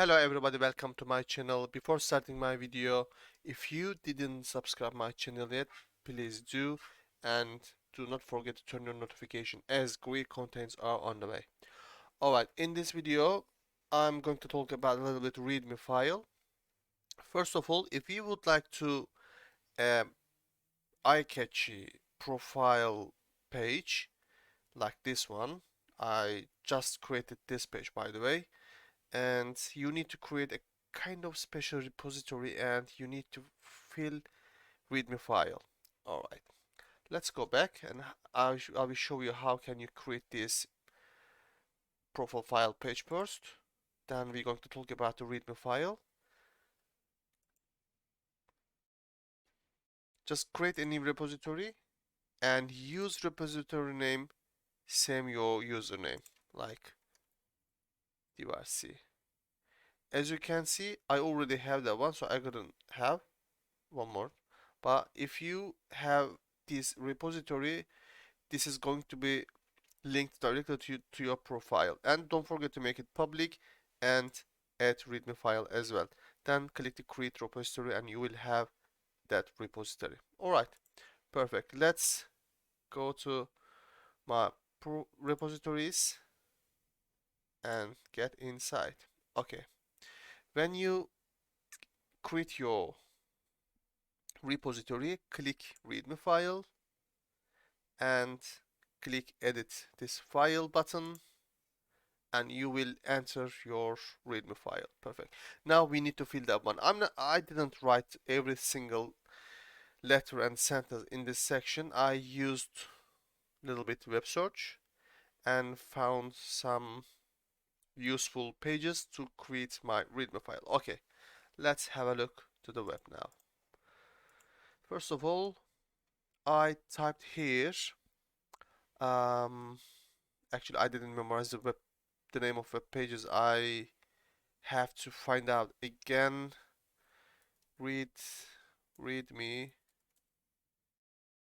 Hello everybody, welcome to my channel. Before starting my video, if you didn't subscribe my channel yet, please do, and do not forget to turn on notification as great contents are on the way. Alright, in this video I'm going to talk about a little bit README file. First of all, if you would like to um, eye-catchy profile page like this one, I just created this page by the way, and you need to create a kind of special repository and you need to fill readme file. Alright, let's go back and I will show you how can you create this profile file page first. Then we're going to talk about the readme file. Just create a new repository and use repository name same your username like DRC. As you can see, I already have that one, so I couldn't have one more. But if you have this repository, this is going to be linked directly to your profile. And don't forget to make it public and add readme file as well. Then click the create repository and you will have that repository. Alright, perfect. Let's go to my repositories and get inside. Okay, when you create your repository, click readme file and click edit this file button and you will enter your readme file. Perfect. Now we need to fill that one. I didn't write every single letter and sentence in this section. I used a little bit web search and found some useful pages to create my readme file. Okay, let's have a look to the web now. First of all, I typed here actually I didn't memorize the name of web pages. I have to find out again. Readme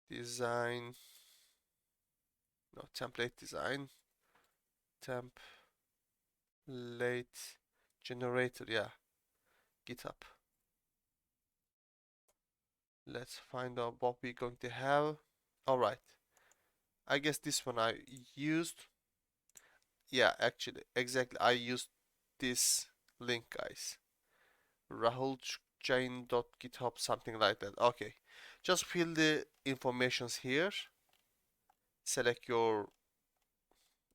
design, no, template design, template generator, yeah, GitHub. Let's find out what we're going to have. Alright, I guess this one I used. Yeah, actually, exactly, I used this link, guys. rahuljain.github, something like that. Okay, just fill the informations here. Select your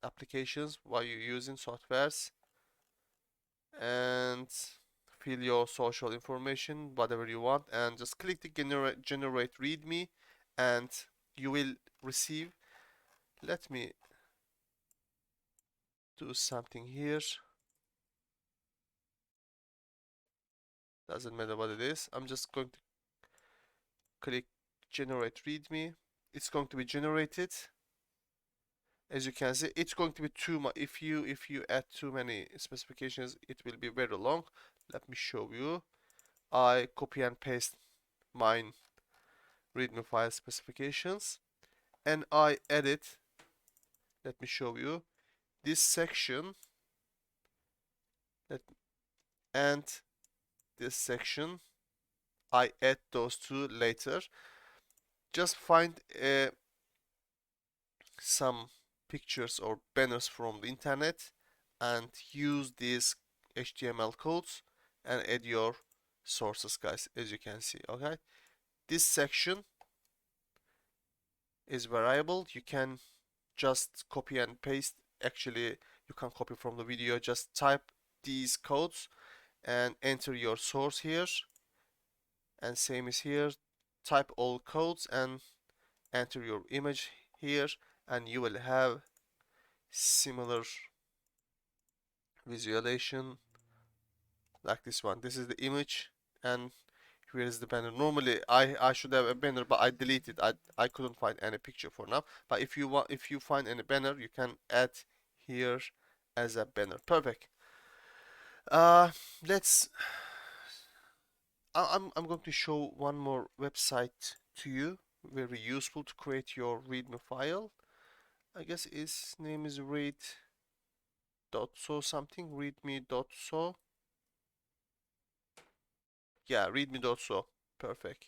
applications, what you're using, softwares, and fill your social information, whatever you want, and just click the generate readme, and you will receive. Let me do something here. Doesn't matter what it is. I'm just going to click generate readme. It's going to be generated. As you can see, it's going to be too much. If you add too many specifications, it will be very long. Let me show you. I copy and paste mine readme file specifications and I edit. Let me show you this section and this section. I add those two later. Just find some pictures or banners from the internet and use these HTML codes and add your sources, guys, as you can see. Okay, this section is variable. You can just copy and paste. Actually, you can copy from the video. Just type these codes and enter your source here, and same is here. Type all codes and enter your image here, and you will have similar visualization like this one. This is the image and here is the banner. Normally I should have a banner, but I deleted. I couldn't find any picture for now. But if you find any banner, you can add here as a banner. Perfect. Let's I'm going to show one more website to you, very useful to create your readme file. I guess its name is read.so something, readme.so. Yeah, readme also perfect.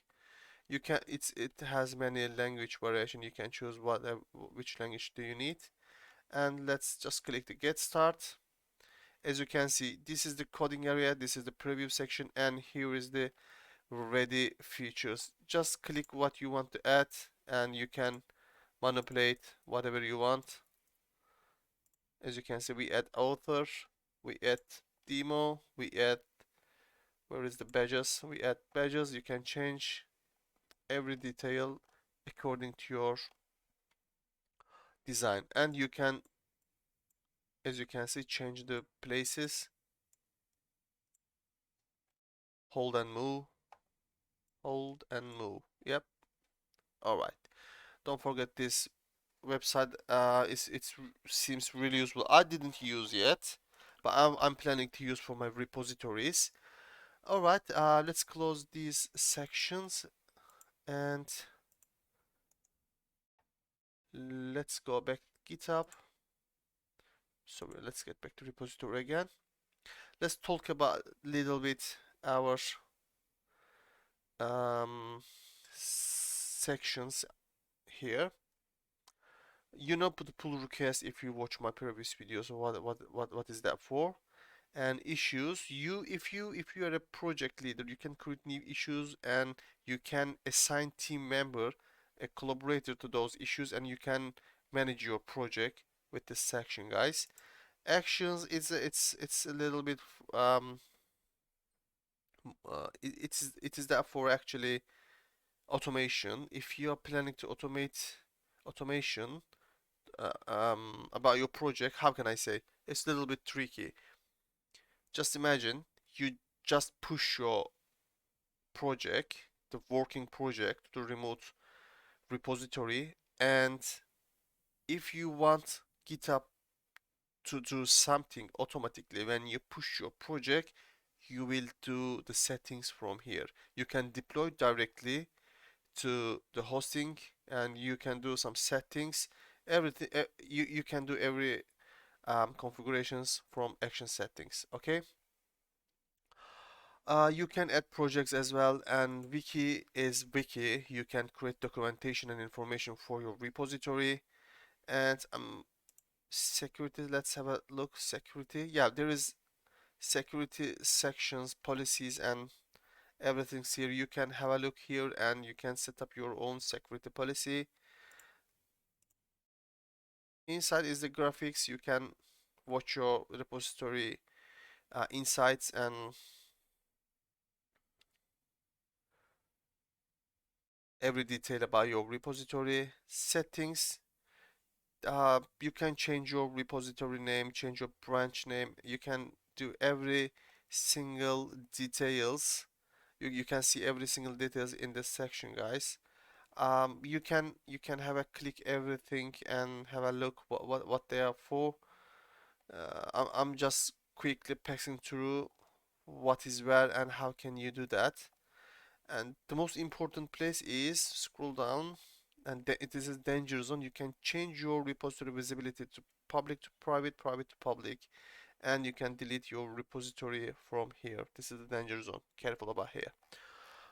You can it has many language variation. You can choose which language do you need. And let's just click the get start. As you can see, this is the coding area, this is the preview section, and here is the ready features. Just click what you want to add and you can manipulate whatever you want. As you can see, we add author, we add demo, we add, where is the badges? We add badges. You can change every detail according to your design, and you can, as you can see, change the places. Hold and move, hold and move. Yep. All right. Don't forget this website. It seems really useful. I didn't use yet, but I'm planning to use for my repositories. All right. Let's close these sections and let's go back to GitHub. Sorry, let's get back to repository again. Let's talk about a little bit our sections here. You know, the pull request, if you watch my previous videos, what is that for? And issues, if you are a project leader, you can create new issues and you can assign team member, a collaborator to those issues, and you can manage your project with this section, guys. Actions, it's a little bit it is that for actually automation. If you are planning to automate automation about your project, how can I say? It's a little bit tricky. Just imagine you just push your project, the working project, to remote repository, and if you want GitHub to do something automatically when you push your project, you will do the settings from here. You can deploy directly to the hosting and you can do some settings. Everything you can do every configurations from action settings. Okay. You can add projects as well, and wiki is wiki. You can create documentation and information for your repository. And security, let's have a look. Security, yeah, there is security sections, policies, and everything's here. You can have a look here and you can set up your own security policy. Inside is the graphics. You can watch your repository insights and every detail about your repository. Settings, you can change your repository name, change your branch name. You can do every single details. You can see every single details in this section, guys. You can have a click everything and have a look what they are for. I'm just quickly passing through what is where and how can you do that. And the most important place is scroll down, and it is a danger zone. You can change your repository visibility to public to private, private to public, and you can delete your repository from here. This is the danger zone. Careful about here.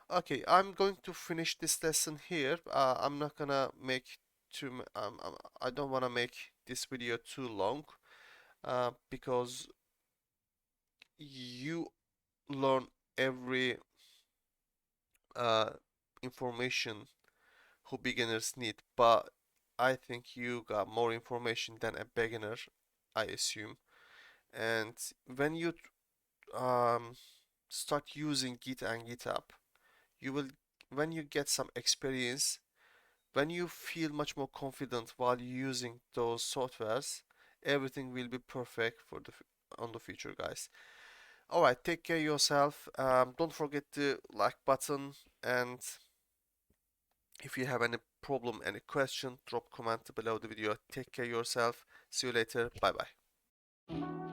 Okay, I'm going to finish this lesson here. I'm not gonna make I don't wanna make this video too long, because you learn every uh, information who beginners need, but I think you got more information than a beginner, I assume. And when you um, start using Git and GitHub, you will, when you get some experience, when you feel much more confident while using those softwares, everything will be perfect for on the future, guys. All right, take care of yourself. Don't forget the like button, and if you have any problem, any question, drop comment below the video. Take care of yourself. See you later. Bye bye.